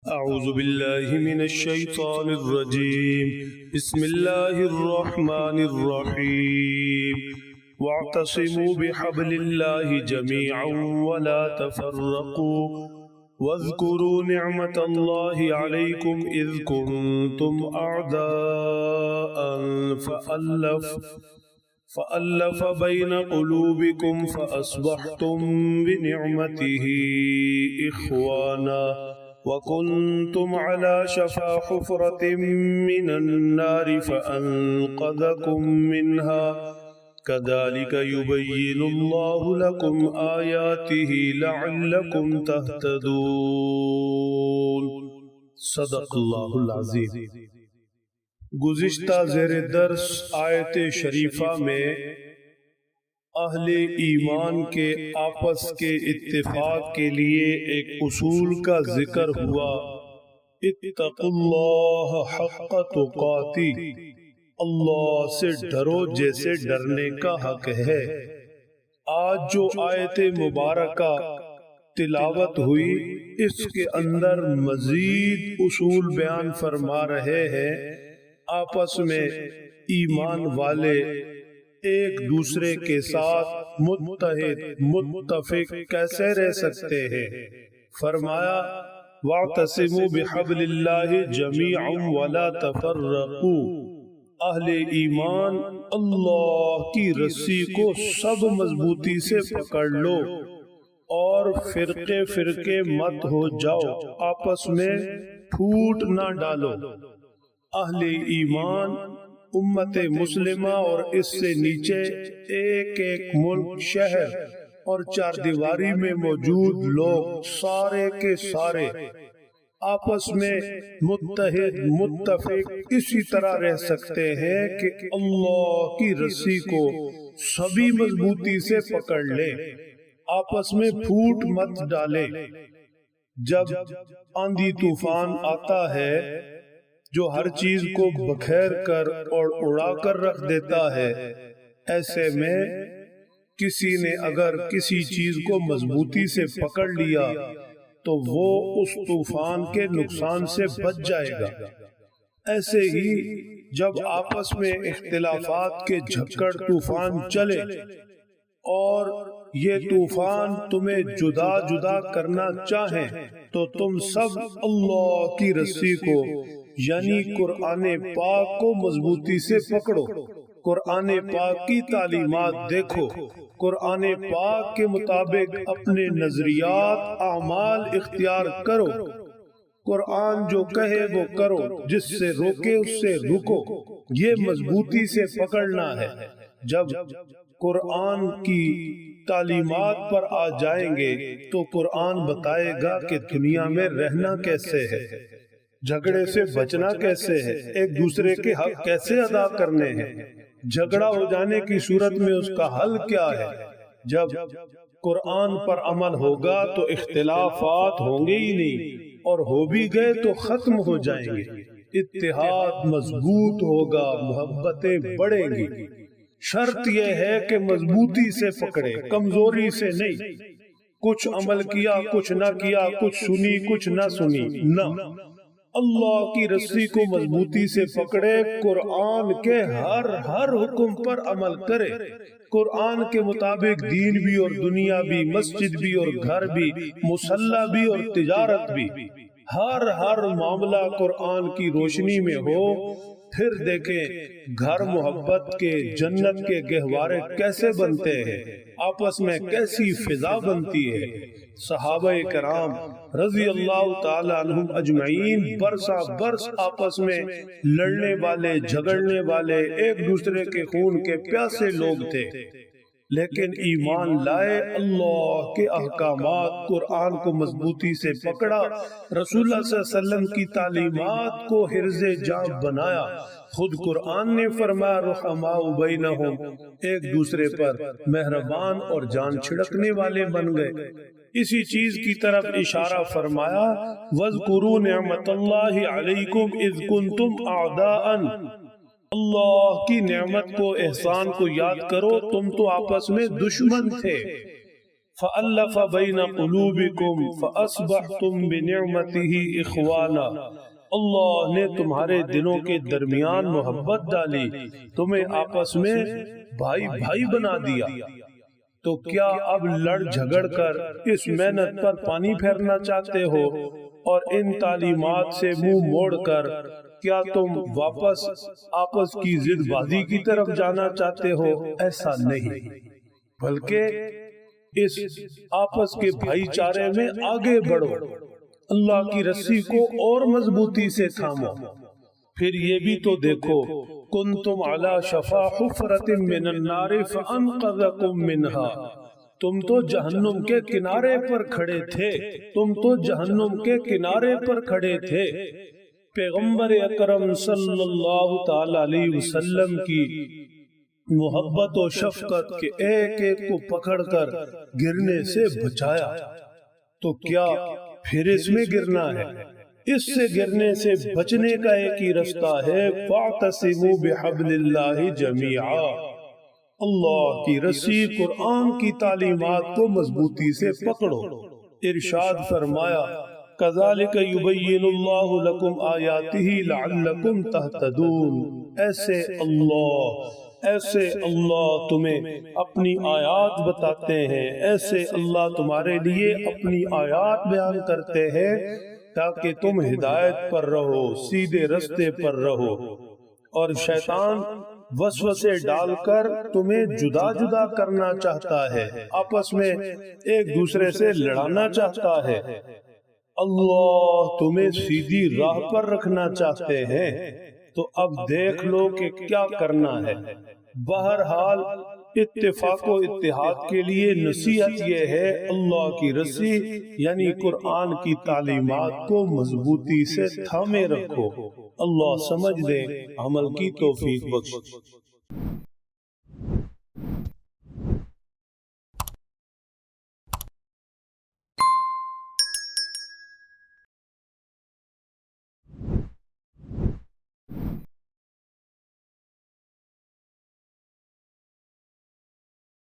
أعوذ بالله من الشيطان الرجيم. بسم الله الرحمن الرحيم. واعتصموا بحبل الله جميعا ولا تفرقوا واذكروا نعمة الله عليكم إذ كنتم أعداء فألف بين قلوبكم فأصبحتم بنعمته إخوانا وكنتم على شفا حفرة من النار فأنقذكم منها كذلك يبين الله لكم آياته لعلكم تهتدون. صدق اللہ العظیم. گزشتہ زیر درس آیت شریفہ میں اہل ایمان کے آپس کے اتفاق کے لیے ایک اصول کا ذکر ہوا. اتقوا اللہ حق تقاتی، اللہ سے ڈرو جیسے ڈرنے کا حق ہے. آج جو آیت مبارکہ تلاوت ہوئی اس کے اندر مزید اصول بیان فرما رہے ہیں. آپس میں ایمان والے ایک دوسرے کے ساتھ متحد متفق کیسے رہ سکتے ہیں؟ فرمایا وَاعْتَصِمُوا بِحَبْلِ اللَّهِ جَمِيعًا وَلَا تَفَرَّقُوا. اہل ایمان اللہ کی رسی کو سب مضبوطی سے پکڑ لو اور فرقے فرقے مت ہو جاؤ، آپس میں پھوٹ نہ ڈالو. اہل ایمان امت مسلمہ اور اس سے نیچے ایک ایک ملک، شہر اور چار دیواری میں موجود لوگ سارے کے سارے آپس میں متحد متفق اسی طرح رہ سکتے ہیں کہ اللہ کی رسی کو سبھی مضبوطی سے پکڑ لے، آپس میں پھوٹ مت ڈالے. جب آندھی طوفان آتا ہے جو ہر چیز کو بکھیر کر اور اڑا کر رکھ دیتا ہے، ایسے میں کسی نے اگر کسی چیز کو مضبوطی سے پکڑ لیا تو وہ اس طوفان کے نقصان سے بچ جائے گا. ایسے ہی جب آپس میں اختلافات کے جھکڑ طوفان چلے اور یہ طوفان تمہیں جدا جدا کرنا چاہیں تو تم سب اللہ کی رسی کو یعنی قرآن پاک کو مضبوطی سے پکڑو، قرآن پاک کی تعلیمات دیکھو، قرآن پاک کے مطابق اپنے نظریات اعمال اختیار کرو، قرآن جو کہے وہ کرو، جس سے روکے اس سے رکو. یہ مضبوطی سے پکڑنا ہے. جب قرآن کی تعلیمات پر آ جائیں گے تو قرآن بتائے گا کہ دنیا میں رہنا کیسے ہے، جھگڑے سے بچنا کیسے ہے، ایک دوسرے کے حق کیسے ادا کرنے ہیں، جھگڑا ہو جانے کی صورت میں اس کا حل کیا ہے. جب قرآن پر عمل ہوگا تو اختلافات ہوں گے ہی نہیں، اور ہو بھی گئے تو ختم ہو جائیں گے. اتحاد مضبوط ہوگا، محبتیں بڑھیں گی. شرط یہ ہے کہ مضبوطی سے پکڑے، کمزوری سے نہیں. کچھ عمل کیا کچھ نہ کیا، کچھ سنی کچھ نہ سنی، نہ. اللہ کی رسی کو مضبوطی سے پکڑے، قرآن کے ہر حکم پر عمل کرے، قرآن کے مطابق دین بھی اور دنیا بھی، مسجد بھی اور گھر بھی، مصلی بھی اور تجارت بھی، ہر معاملہ قرآن کی روشنی میں ہو. پھر دیکھیں گھر محبت کے، جنت کے گہوارے کیسے بنتے ہیں، آپس میں کیسی فضا بنتی ہے. صحابہ کرام رضی اللہ تعالی عنہم اجمعین برسا برس آپس میں لڑنے والے، جھگڑنے والے، ایک دوسرے کے خون کے پیاسے لوگ تھے، لیکن ایمان لائے، اللہ کے احکامات قرآن کو مضبوطی سے پکڑا، رسول اللہ صلی اللہ علیہ وسلم کی تعلیمات کو حرز جاں بنایا. خود قرآن نے فرمایا رحماء بینہم، ایک دوسرے پر مہربان اور جان چھڑکنے والے بن گئے. اسی چیز کی طرف اشارہ فرمایا وَاذْكُرُوا نِعْمَةَ اللَّهِ عَلَيْكُمْ إِذْ كُنْتُمْ أَعْدَاءً. اللہ کی نعمت کو، احسان کو یاد کرو، تم تو آپس میں دشمن تھے، فَأَلَّفَ بَيْنَ قُلُوبِكُمْ فَأَصْبَحْتُمْ بِنِعْمَتِهِ إِخْوَانًا، اللہ نے تمہارے دلوں کے درمیان محبت ڈالی، تمہیں آپس میں بھائی بھائی بنا دیا۔ تو کیا اب لڑ جھگڑ کر اس محنت پر پانی پھیرنا چاہتے ہو اور ان تعلیمات سے منہ موڑ کر کیا تم واپس آپس کی ضد بازی کی طرف جانا چاہتے ہو؟ ایسا نہیں، بلکہ اس آپس کے بھائی چارے میں آگے بڑھو، اللہ کی رسی کو اور مضبوطی سے تھامو۔ پھر یہ بھی تو دیکھو، کنتم علی شفا حفرۃ من النار فانقذکم منہا، تم تو جہنم کے کنارے پر کھڑے تھے، تم تو جہنم کے کنارے پر کھڑے تھے۔ پیغمبر اکرم صلی اللہ تعالی علیہ وسلم کی محبت و شفقت کے ایک ایک کو پکڑ کر گرنے سے بچایا، تو کیا پھر اس میں گرنا ہے؟ اس سے گرنے سے بچنے کا ایک ہی رستہ ہے، فَاعْتَصِمُوا بِحَبْلِ اللَّهِ جَمِيعًا، اللہ کی رسی قرآن کی تعلیمات کو مضبوطی سے پکڑو۔ ارشاد فرمایا، كَذَلِكَ يُبَيِّنُ اللَّهُ لَكُمْ آيَاتِهِ لَعَلَّكُمْ تَهْتَدُونَ، ایسے اللہ تمہیں اپنی آیات بتاتے ہیں، ایسے اللہ تمہارے لیے اپنی آیات بیان کرتے ہیں تاکہ تم ہدایت پر رہو، سیدھے رستے پر رہو۔ اور شیطان وسوسے ڈال کر تمہیں جدا جدا کرنا چاہتا ہے، آپس میں ایک دوسرے سے لڑانا چاہتا ہے۔ اللہ تمہیں سیدھی راہ پر رکھنا چاہتے ہیں، تو اب دیکھ لو کہ کیا کرنا ہے۔ بہرحال اتفاق و اتحاد کے لیے نصیحت یہ ہے، اللہ کی رسی یعنی قرآن کی تعلیمات کو مضبوطی سے تھامے رکھو۔ اللہ سمجھ دے، عمل کی توفیق بخش۔